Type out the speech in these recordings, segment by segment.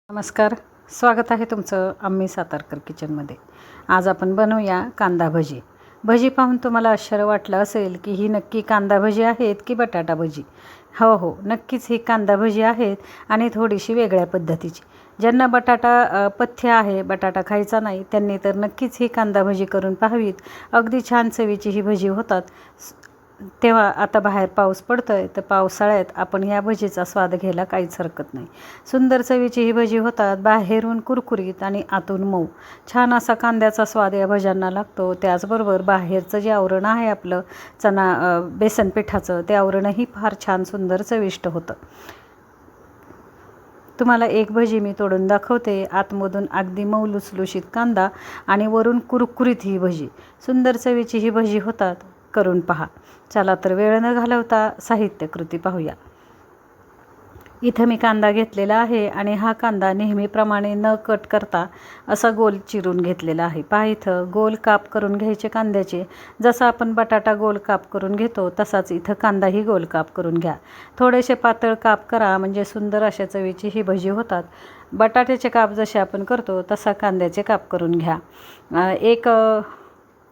नमस्कार, स्वागत आहे तुमचं आम्ही सातारकर किचनमध्ये। आज आपण बनवूया कांदा भजी। भजी पाहून तुम्हाला आश्चर्य वाटलं असेल की ही नक्की कांदा भजी आहेत की बटाटा भजी। हो, नक्कीच ही कांदा भजी आहेत आणि थोडीशी वेगळ्या पद्धतीची। ज्यांना बटाटा पथ्य आहे, बटाटा खायचा नाही, त्यांनी तर नक्कीच ही कांदा भजी करून पाहावीत। अगदी छान चवीची ही भजी होतात। तेव्हा आता बाहेर पाऊस पडतोय, तर पावसाळ्यात आपण या भजीचा स्वाद घ्यायला काहीच हरकत नाही। सुंदर चवीची ही भजी होतात, बाहेरून कुरकुरीत आणि आतून मऊ। छान असा कांद्याचा स्वाद या भज्यांना लागतो। त्याचबरोबर बाहेरचं जे आवरण आहे आपलं बेसन पिठाचं, ते आवरणही फार छान सुंदर चविष्ट होतं। तुम्हाला एक भजी मी तोडून दाखवते। आतमधून अगदी मऊ लुसलुशीत कांदा आणि वरून कुरकुरीत ही भजी। सुंदर चवीची ही भजी होतात, करून पहा। चला तर वेळ न घालवता साहित्य कृती पाहूया। इथं मी कांदा घेतलेला आहे आणि हा कांदा नेहमीप्रमाणे न कट करता असा गोल चिरून घेतलेला आहे। पहा, इथं गोल काप करून घ्यायचे कांद्याचे। जसा आपण बटाटा गोल काप करून घेतो तसाच इथं कांदाही गोल काप करून घ्या। थोडेसे पातळ काप करा, म्हणजे सुंदर अशा चवीची ही भजी होतात। बटाट्याचे काप जसे आपण करतो तसा कांद्याचे काप करून घ्या। एक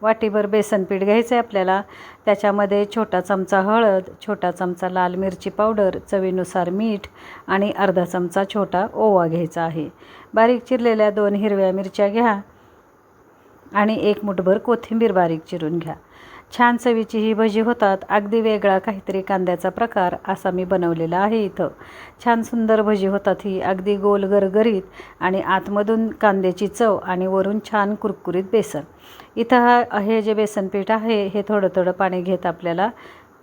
वाटीभर बेसन पीठ घ्यायचं आहे आपल्याला। त्याच्यामध्ये छोटा चमचा हळद, छोटा चमचा लाल मिरची पावडर, चवीनुसार मीठ आणि अर्धा चमचा छोटा ओवा घ्यायचा आहे। बारीक चिरलेल्या 2 हिरव्या मिरच्या घ्या आणि 1 मुठभर कोथिंबीर बारीक चिरून घ्या। छान चवीची ही भजी होतात। अगदी वेगळा काहीतरी कांद्याचा प्रकार असा मी बनवलेला आहे इथं। छान सुंदर भजी होतात ही, अगदी गोल गरगरीत आणि आतमधून कांद्याची चव आणि वरून छान कुरकुरीत बेसन। इथं हे जे बेसन पीठ आहे हे थोडं पाणी घेत आपल्याला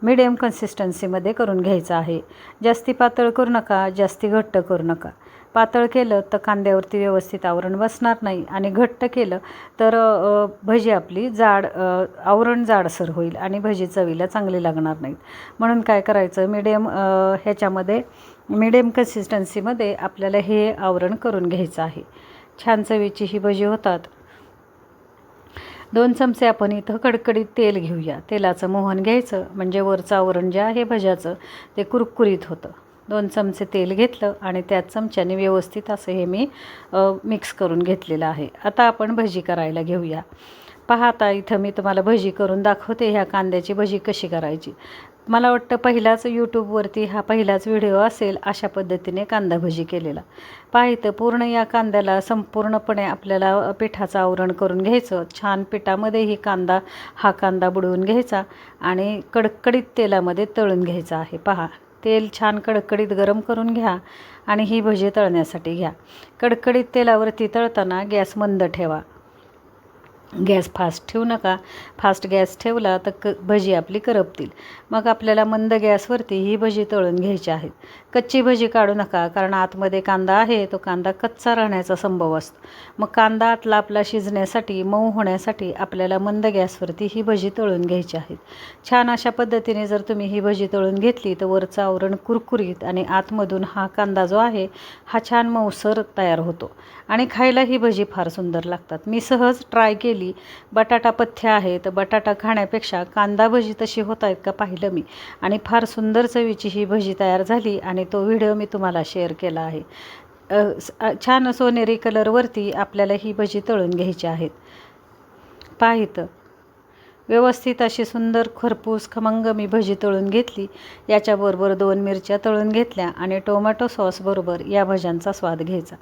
मीडियम कन्सिस्टन्सीमध्ये करून घ्यायचं आहे। जास्ती पातळ करू नका, जास्ती घट्ट करू नका। पातळ केलं तर कांद्यावरती व्यवस्थित आवरण बसणार नाही आणि घट्ट केलं तर भजी आपली आवरण जाडसर होईल आणि भजी चवीला चांगली लागणार नाहीत। म्हणून काय करायचं, मीडियम कन्सिस्टन्सीमध्ये आपल्याला हे आवरण करून घ्यायचं आहे। छान चवीची ही भजी होतात। 2 चमचे आपण इथं कडकडीत तेल घेऊया। तेलाचं मोहन घ्यायचं, म्हणजे वरचं आवरण जे आहे भज्याचं ते कुरकुरीत होतं। 2 चमचे तेल घेतलं आणि त्यात चमच्याने व्यवस्थित असं हे मी मिक्स करून घेतलेलं आहे। आता आपण भजी करायला घेऊया। पहा, आता इथं मी तुम्हाला भजी करून दाखवते। ह्या कांद्याची भजी कशी करायची। मला वाटतं यूट्यूबवरती हा पहिलाच व्हिडिओ असेल अशा पद्धतीने कांदा भजी केलेला। पहा, इथं पूर्ण या कांद्याला संपूर्णपणे आपल्याला पिठाचं आवरण करून घ्यायचं। छान पिठामध्ये हा कांदा बुडवून घ्यायचा आणि कडकडीत तेलामध्ये तळून घ्यायचा आहे। पहा, तेल छान कडकडीत गरम करून घ्या आणि ही भजी तळण्यासाठी घ्या। कडकडीत तेलावरती तळताना गॅस मंद ठेवा, गॅस फास्ट ठेवू नका। फास्ट गॅस ठेवला तर भजी आपली करपतील। मग आपल्याला मंद गॅसवरती ही भजी तळून घ्यायची आहेत। कच्ची भजी काढू नका, कारण आतमध्ये कांदा आहे, तो कांदा कच्चा राहण्याचा संभव असतो। मग कांदा आतला आपला शिजण्यासाठी, मऊ होण्यासाठी आपल्याला मंद गॅसवरती ही भजी तळून घ्यायची आहेत। छान अशा पद्धतीने जर तुम्ही ही भजी तळून घेतली तर वरचं आवरण कुरकुरीत आणि आतमधून हा कांदा जो आहे हा छान मऊसर तयार होतो आणि खायला ही भजी फार सुंदर लागतात। मी सहज ट्राय केली। बटाटा पथ्य आहे तर बटाटा खाण्यापेक्षा कांदा भजी तशी होत आहेत का पाहिलं मी, आणि फार सुंदर चवीची ही भजी तयार झाली आणि तो व्हिडिओ मी तुम्हाला शेअर केला आहे। छान सोनेरी कलरवरती आपल्याला ही भजी तळून घ्यायची आहेत। पहा, इथं व्यवस्थित अशी सुंदर खरपूस खमंग मी भजी तळून घेतली। याच्याबरोबर 2 मिरच्या तळून घेतल्या आणि टोमॅटो सॉसबरोबर या भज्यांचा स्वाद घ्यायचा।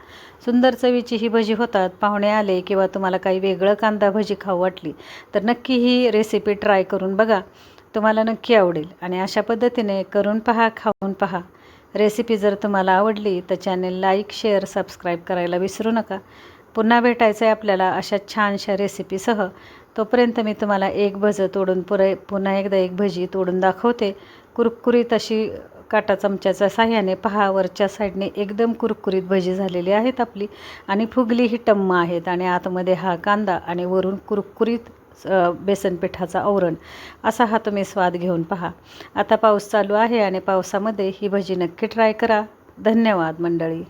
सुंदर चवीची ही भजी होतात। पाहुणे आले किंवा तुम्हाला काही वेगळं कांदा भजी खाऊ वाटली तर नक्की ही रेसिपी ट्राय करून बघा, तुम्हाला नक्की आवडेल। आणि अशा पद्धतीने करून पहा, खाऊन पहा। रेसिपी जर तुम्हाला आवडली तर चॅनेल लाईक, शेअर, सबस्क्राईब करायला विसरू नका। पुन्हा भेटायचं आहे आपल्याला अशा छानशा रेसिपीसह। तोपर्यंत मी तुम्हाला एक भजी तोडून पुन्हा एकदा एक भजी तोडून दाखवते। कुरकुरीत अशी काटा चमच्याच्या साह्याने पहा, वरच्या साईडने एकदम कुरकुरीत भजी झालेली आहेत आपली आणि फुगली ही टम्म आहेत आणि आतमध्ये हा कांदा आणि वरून कुरकुरीत बेसन पिठाचा आवरण असा हा तुम्ही स्वाद घेऊन पहा। आता पाऊस चालू आहे आणि पावसामध्ये ही भजी नक्की ट्राय करा। धन्यवाद मंडळी।